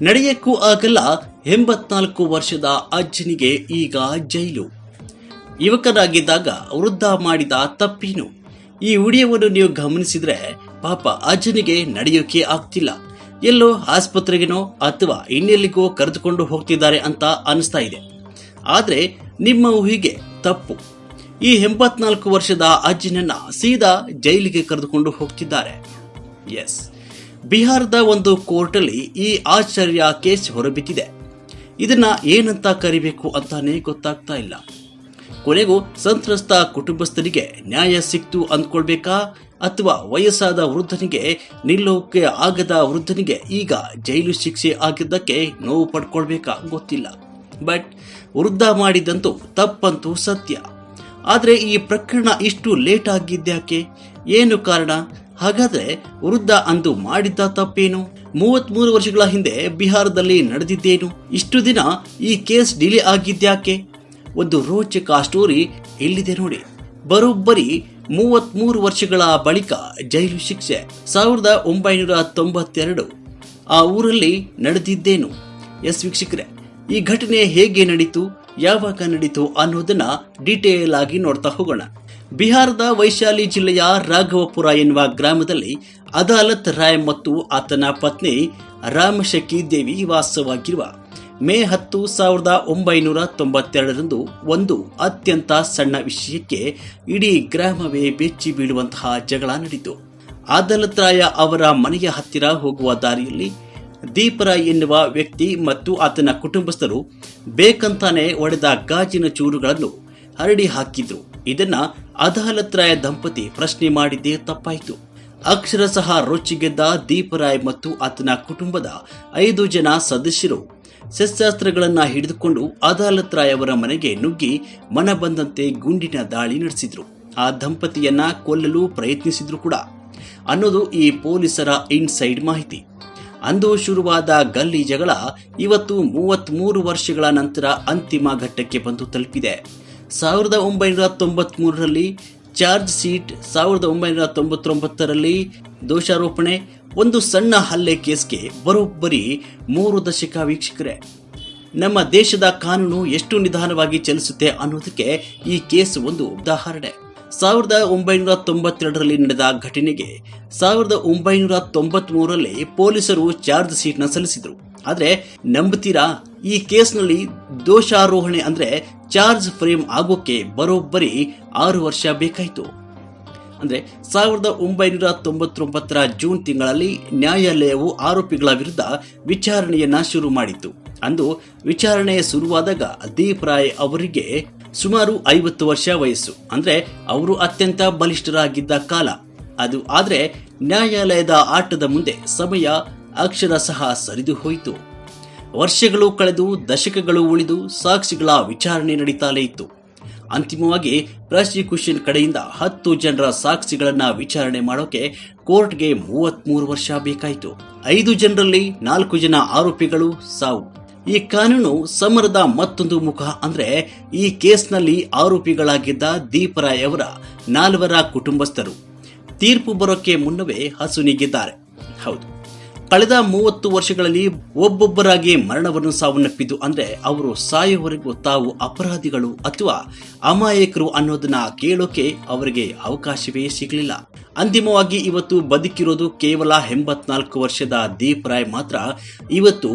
ನಡೆಯಕ್ಕೂ ಆಗಲ್ಲ 84 ವರ್ಷದ ಅಜ್ಜನಿಗೆ ಈಗ ಜೈಲು. ಯುವಕರಾಗಿದ್ದಾಗ ವೃದ್ಧ ಮಾಡಿದ ತಪ್ಪೇನು? ಈ ವಿಡಿಯೋವನ್ನು ನೀವು ಗಮನಿಸಿದ್ರೆ ಪಾಪ ಅಜ್ಜನಿಗೆ ನಡೆಯೋಕೆ ಆಗ್ತಿಲ್ಲ. ಎಲ್ಲೋ ಆಸ್ಪತ್ರೆಗೇನೋ ಅಥವಾ ಇನ್ನೆಲ್ಲಿಗೋ ಕರೆದುಕೊಂಡು ಹೋಗ್ತಿದ್ದಾರೆ ಅಂತ ಅನಿಸ್ತಾ ಇದೆ. ಆದ್ರೆ ನಿಮ್ಮ ಊಹೆಗೆ ತಪ್ಪು. ಈ 84 ವರ್ಷದ ಅಜ್ಜನನ್ನ ಸೀದಾ ಜೈಲಿಗೆ ಕರೆದುಕೊಂಡು ಹೋಗ್ತಿದ್ದಾರೆ. ಎಸ್, ಬಿಹಾರದ ಒಂದು ಕೋರ್ಟಲ್ಲಿ ಈ ಆಶ್ಚರ್ಯ ಕೇಸ್ ಹೊರಬಿದ್ದಿದೆ. ಇದನ್ನ ಏನಂತ ಕರಿಬೇಕು ಅಂತಾನೆ ಗೊತ್ತಾಗ್ತಾ ಇಲ್ಲ. ಕೊನೆಗೂ ಸಂತ್ರಸ್ತ ಕುಟುಂಬಸ್ಥರಿಗೆ ನ್ಯಾಯ ಸಿಕ್ತು ಅಂದ್ಕೊಳ್ಬೇಕಾ, ಅಥವಾ ವಯಸ್ಸಾದ ವೃದ್ಧನಿಗೆ ನಿಲ್ಲೋಕೆ ಆಗದ ವೃದ್ಧನಿಗೆ ಈಗ ಜೈಲು ಶಿಕ್ಷೆ ಆಗಿದ್ದಕ್ಕೆ ನೋವು ಪಡ್ಕೊಳ್ಬೇಕಾ ಗೊತ್ತಿಲ್ಲ. ಬಟ್ ವೃದ್ಧ ಮಾಡಿದಂತೂ ತಪ್ಪಂತೂ ಸತ್ಯ. ಆದ್ರೆ ಈ ಪ್ರಕರಣ ಇಷ್ಟು ಲೇಟ್ ಆಗಿದ್ಯಾಕೆ? ಏನು ಕಾರಣ? ಹಾಗಾದ್ರೆ ವೃದ್ಧ ಅಂದು ಮಾಡಿದ್ದ ತಪ್ಪೇನು? 33 ವರ್ಷಗಳ ಹಿಂದೆ ಬಿಹಾರದಲ್ಲಿ ನಡೆದಿದ್ದೇನು? ಇಷ್ಟು ದಿನ ಈ ಕೇಸ್ ಡಿಲೇ ಆಗಿದ್ಯಾಕೆ? ಒಂದು ರೋಚಕ ಸ್ಟೋರಿ ಇಲ್ಲಿದೆ ನೋಡಿ. ಬರೋಬ್ಬರಿ 33 ವರ್ಷಗಳ ಬಳಿಕ ಜೈಲು ಶಿಕ್ಷೆ. 1992 ಆ ಊರಲ್ಲಿ ನಡೆದಿದ್ದೇನು? ಎಸ್ ವೀಕ್ಷಕರೇ, ಈ ಘಟನೆ ಹೇಗೆ ನಡೀತು, ಯಾವಾಗ ನಡೀತು ಅನ್ನೋದನ್ನ ಡೀಟೇಲ್ ಆಗಿ ನೋಡ್ತಾ ಹೋಗೋಣ. ಬಿಹಾರದ ವೈಶಾಲಿ ಜಿಲ್ಲೆಯ ರಾಘವಪುರ ಎನ್ನುವ ಗ್ರಾಮದಲ್ಲಿ ಅದಾಲತ್ ರಾಯ್ ಮತ್ತು ಆತನ ಪತ್ನಿ ರಾಮಶಕಿ ದೇವಿ ವಾಸವಾಗಿರುವ ಮೇ 10, 1992 ಒಂದು ಅತ್ಯಂತ ಸಣ್ಣ ವಿಷಯಕ್ಕೆ ಇಡೀ ಗ್ರಾಮವೇ ಬೆಚ್ಚಿ ಬೀಳುವಂತಹ ಜಗಳ ನಡೆಯಿತು. ಅದಾಲತ್ ರಾಯ ಅವರ ಮನೆಯ ಹತ್ತಿರ ಹೋಗುವ ದಾರಿಯಲ್ಲಿ ದೀಪರಾಯ್ ಎನ್ನುವ ವ್ಯಕ್ತಿ ಮತ್ತು ಆತನ ಕುಟುಂಬಸ್ಥರು ಬೇಕಂತಾನೆ ಒಡೆದ ಗಾಜಿನ ಚೂರುಗಳನ್ನು ಹರಡಿ ಹಾಕಿದ್ರು. ಇದನ್ನ ಅದಾಲತ್ ರಾಯ ದಂಪತಿ ಪ್ರಶ್ನೆ ಮಾಡಿದ್ದೇ ತಪ್ಪಾಯಿತು. ಅಕ್ಷರಶಃ ರೊಚ್ಚಿಗೆದ್ದ ದೀಪರಾಯ್ ಮತ್ತು ಆತನ ಕುಟುಂಬದ 5 ಜನ ಸದಸ್ಯರು ಶಸ್ತ್ರಾಸ್ತ್ರಗಳನ್ನ ಹಿಡಿದುಕೊಂಡು ಅದಾಲತ್ ರಾಯ್ ಅವರ ಮನೆಗೆ ನುಗ್ಗಿ ಮನ ಬಂದಂತೆ ಗುಂಡಿನ ದಾಳಿ ನಡೆಸಿದ್ರು. ಆ ದಂಪತಿಯನ್ನ ಕೊಲ್ಲಲು ಪ್ರಯತ್ನಿಸಿದ್ರು ಕೂಡ ಅನ್ನೋದು ಈ ಪೊಲೀಸರ ಇನ್ಸೈಡ್ ಮಾಹಿತಿ. ಅಂದು ಶುರುವಾದ ಗಲ್ಲಿ ಜಗಳ ಇವತ್ತು 33 ವರ್ಷಗಳ ನಂತರ ಅಂತಿಮ ಘಟ್ಟಕ್ಕೆ ಬಂದು ತಲುಪಿದೆ. 1993ರಲ್ಲಿ ಚಾರ್ಜ್ ಶೀಟ್, 1999ರಲ್ಲಿ ದೋಷಾರೋಪಣೆ, ಒಂದು ಸಣ್ಣ ಹಲ್ಲೆ ಕೇಸ್ಗೆ ಬರೋಬ್ಬರಿ 3 ದಶಕ. ವೀಕ್ಷಕರೇ, ನಮ್ಮ ದೇಶದ ಕಾನೂನು ಎಷ್ಟು ನಿಧಾನವಾಗಿ ಚಲಿಸುತ್ತೆ ಅನ್ನೋದಕ್ಕೆ ಈ ಕೇಸ್ ಒಂದು ಉದಾಹರಣೆ. 1992ರಲ್ಲಿ ನಡೆದ ಘಟನೆಗೆ 1993ರಲ್ಲಿ ಪೊಲೀಸರು ಚಾರ್ಜ್ ಶೀಟ್ ನ ಸಲ್ಲಿಸಿದ್ರು. ಆದ್ರೆ ನಂಬುತ್ತೀರಾ, ಈ ಕೇಸ್ನಲ್ಲಿ ದೋಷಾರೋಹಣೆ ಅಂದ್ರೆ ಚಾರ್ಜ್ ಫ್ರೇಮ್ ಆಗೋಕೆ ಬರೋಬ್ಬರಿ 6 ವರ್ಷ ಬೇಕಾಯಿತು. ಅಂದ್ರೆ 1999ರ ಜೂನ್ ತಿಂಗಳಲ್ಲಿ ನ್ಯಾಯಾಲಯವು ಆರೋಪಿಗಳ ವಿರುದ್ಧ ವಿಚಾರಣೆಯನ್ನ ಶುರು ಮಾಡಿತ್ತು. ಅಂದು ವಿಚಾರಣೆ ಶುರುವಾದಾಗ ದೀಪ್ ರಾಯ್ ಅವರಿಗೆ ಸುಮಾರು 50 ವರ್ಷ ವಯಸ್ಸು. ಅಂದ್ರೆ ಅವರು ಅತ್ಯಂತ ಬಲಿಷ್ಠರಾಗಿದ್ದ ಕಾಲ ಅದು. ಆದ್ರೆ ನ್ಯಾಯಾಲಯದ ಆಟದ ಮುಂದೆ ಸಮಯ ಅಕ್ಷರಶಃ ಸರಿದು ಹೋಯಿತು. ವರ್ಷಗಳು ಕಳೆದು ದಶಕಗಳು ಉಳಿದು ಸಾಕ್ಷಿಗಳ ವಿಚಾರಣೆ ನಡೀತಾಲೇ ಇತ್ತು. ಅಂತಿಮವಾಗಿ ಪ್ರಾಸಿಕ್ಯೂಷನ್ ಕಡೆಯಿಂದ 10 ಜನರ ಸಾಕ್ಷಿಗಳನ್ನ ವಿಚಾರಣೆ ಮಾಡೋಕೆ ಕೋರ್ಟ್ಗೆ 33 ವರ್ಷ ಬೇಕಾಯಿತು. 5 ಜನರಲ್ಲಿ 4 ಜನ ಆರೋಪಿಗಳು ಸಾವು. ಈ ಕಾನೂನು ಸಮರದ ಮತ್ತೊಂದು ಮುಖ ಅಂದ್ರೆ ಈ ಕೇಸ್ನಲ್ಲಿ ಆರೋಪಿಗಳಾಗಿದ್ದ ದೀಪರಾಯ್ ಅವರ 4 ಕುಟುಂಬಸ್ಥರು ತೀರ್ಪು ಬರೋಕೆ ಮುನ್ನವೇ ಹಸುನೀಗಿದ್ದಾರೆ. ಹೌದು, ಕಳೆದ 30 ವರ್ಷಗಳಲ್ಲಿ ಒಬ್ಬೊಬ್ಬರಾಗಿ ಮರಣವನ್ನು ಸಾವನ್ನಪ್ಪಿದ್ದು. ಅಂದ್ರೆ ಅವರು ಸಾಯುವವರೆಗೂ ತಾವು ಅಪರಾಧಿಗಳು ಅಥವಾ ಅಮಾಯಕರು ಅನ್ನೋದನ್ನ ಕೇಳೋಕೆ ಅವರಿಗೆ ಅವಕಾಶವೇ ಸಿಗಲಿಲ್ಲ. ಅಂತಿಮವಾಗಿ ಇವತ್ತು ಬದುಕಿರೋದು ಕೇವಲ 84 ವರ್ಷದ ದೀಪ್ ರಾಯ್ ಮಾತ್ರ. ಇವತ್ತು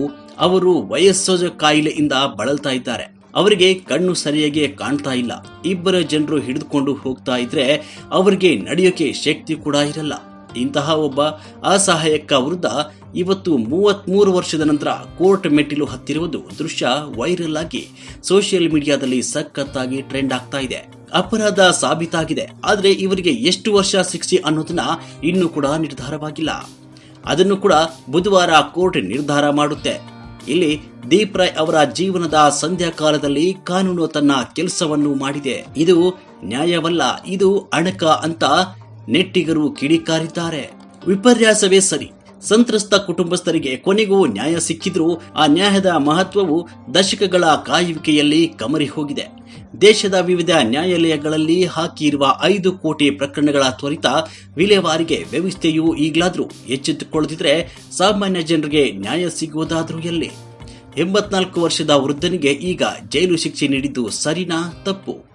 ಅವರು ವಯಸ್ಸು ಕಾಯಿಲೆಯಿಂದ ಬಳಲ್ತಾ ಇದ್ದಾರೆ. ಅವರಿಗೆ ಕಣ್ಣು ಸರಿಯಾಗಿ ಕಾಣ್ತಾ ಇಲ್ಲ. 2 ಜನರು ಹಿಡಿದುಕೊಂಡು ಹೋಗ್ತಾ ಇದ್ರೆ ಅವರಿಗೆ ನಡೆಯೋಕೆ ಶಕ್ತಿ ಕೂಡ ಇರಲ್ಲ. ಇಂತಹ ಒಬ್ಬ ಅಸಹಾಯಕ ವೃದ್ಧ ಇವತ್ತು 33 ವರ್ಷದ ನಂತರ ಕೋರ್ಟ್ ಮೆಟ್ಟಿಲು ಹತ್ತಿರುವುದು ದೃಶ್ಯ ವೈರಲ್ ಆಗಿ ಸೋಷಿಯಲ್ ಮೀಡಿಯಾದಲ್ಲಿ ಸಖತ್ತಾಗಿ ಟ್ರೆಂಡ್ ಆಗ್ತಾ ಇದೆ. ಅಪರಾಧ ಸಾಬೀತಾಗಿದೆ, ಆದ್ರೆ ಇವರಿಗೆ ಎಷ್ಟು ವರ್ಷ ಶಿಕ್ಷೆ ಅನ್ನೋದನ್ನ ಇನ್ನೂ ಕೂಡ ನಿರ್ಧಾರವಾಗಿಲ್ಲ. ಅದನ್ನು ಕೂಡ ಬುಧವಾರ ಕೋರ್ಟ್ ನಿರ್ಧಾರ ಮಾಡುತ್ತೆ. ಇಲ್ಲಿ ದೀಪ್ ರಾಯ್ ಅವರ ಜೀವನದ ಸಂಧ್ಯಾ ಕಾಲದಲ್ಲಿ ಕಾನೂನು ತನ್ನ ಕೆಲಸವನ್ನು ಮಾಡಿದೆ. ಇದು ನ್ಯಾಯವಲ್ಲ, ಇದು ಅಣಕ ಅಂತ ನೆಟ್ಟಿಗರು ಕಿಡಿಕಾರಿದ್ದಾರೆ. ವಿಪರ್ಯಾಸವೇ ಸರಿ, ಸಂತ್ರಸ್ತ ಕುಟುಂಬಸ್ಥರಿಗೆ ಕೊನೆಗೂ ನ್ಯಾಯ ಸಿಕ್ಕಿದ್ರೂ ಆ ನ್ಯಾಯದ ಮಹತ್ವವು ದಶಕಗಳ ಕಾಯುವಿಕೆಯಲ್ಲಿ ಕಮರಿ ಹೋಗಿದೆ. ದೇಶದ ವಿವಿಧ ನ್ಯಾಯಾಲಯಗಳಲ್ಲಿ ಹಾಕಿರುವ 5 ಕೋಟಿ ಪ್ರಕರಣಗಳ ತ್ವರಿತ ವಿಲೇವಾರಿಗೆ ವ್ಯವಸ್ಥೆಯು ಈಗಲಾದರೂ ಎಚ್ಚೆತ್ತುಕೊಳ್ಳದಿದ್ರೆ ಸಾಮಾನ್ಯ ಜನರಿಗೆ ನ್ಯಾಯ ಸಿಗುವುದಾದರೂ ಎಲ್ಲಿ? 84 ವರ್ಷದ ವೃದ್ಧನಿಗೆ ಈಗ ಜೈಲು ಶಿಕ್ಷೆ ನೀಡಿದ್ದು ಸರಿನಾ ತಪ್ಪು?